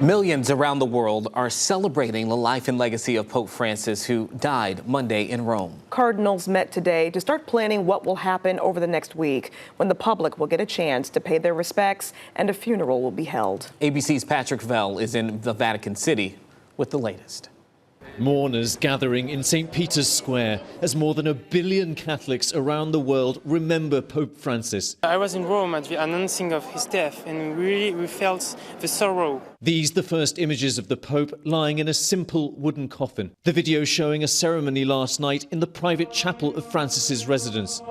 Millions around the world are celebrating the life and legacy of Pope Francis, who died Monday in Rome. Cardinals met today to start planning what will happen over the next week, when the public will get a chance to pay their respects and a funeral will be held. ABC's Patrick Vell is in the Vatican City with the latest. Mourners gathering in St. Peter's Square as more than 1 billion Catholics around the world remember Pope Francis. I was in Rome at the announcing of his death, and we felt the sorrow. These the first images of the Pope lying in a simple wooden coffin. The video showing a ceremony last night in the private chapel of Francis's residence.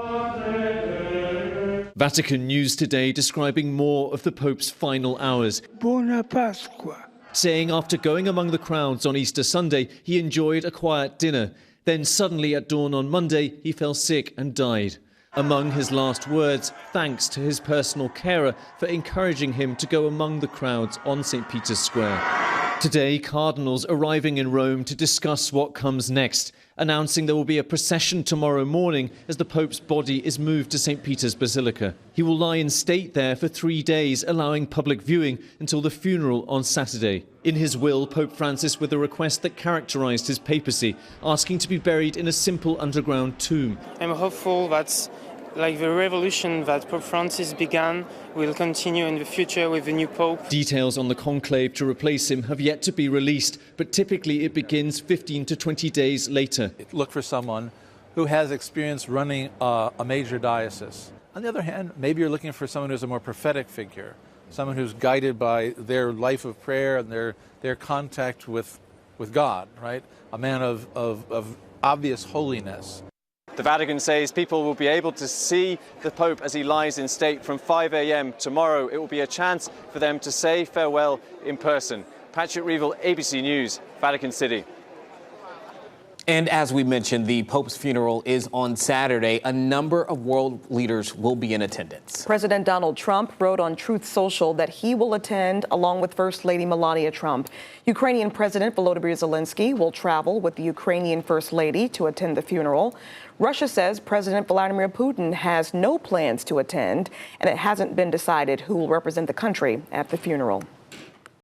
Vatican News today describing more of the Pope's final hours. Buona Pasqua. Saying after going among the crowds on Easter Sunday, he enjoyed a quiet dinner. Then suddenly at dawn on Monday, he fell sick and died. Among his last words, thanks to his personal carer for encouraging him to go among the crowds on St. Peter's Square. Today, cardinals arriving in Rome to discuss what comes next, announcing there will be a procession tomorrow morning as the Pope's body is moved to St. Peter's Basilica. He will lie in state there for 3 days, allowing public viewing until the funeral on Saturday. In his will, Pope Francis with a request that characterised his papacy, asking to be buried in a simple underground tomb. I'm hopeful that, like the revolution that Pope Francis began, will continue in the future with the new Pope. Details on the conclave to replace him have yet to be released, but typically it begins 15 to 20 days later. Look for someone who has experience running a major diocese. On the other hand, maybe you're looking for someone who's a more prophetic figure, someone who's guided by their life of prayer and their contact with God, right? A man of obvious holiness. The Vatican says people will be able to see the Pope as he lies in state from 5 a.m. tomorrow. It will be a chance for them to say farewell in person. Patrick Reevell, ABC News, Vatican City. And as we mentioned, the Pope's funeral is on Saturday. A number of world leaders will be in attendance. President Donald Trump wrote on Truth Social that he will attend along with First Lady Melania Trump. Ukrainian President Volodymyr Zelensky will travel with the Ukrainian First Lady to attend the funeral. Russia says President Vladimir Putin has no plans to attend, and it hasn't been decided who will represent the country at the funeral.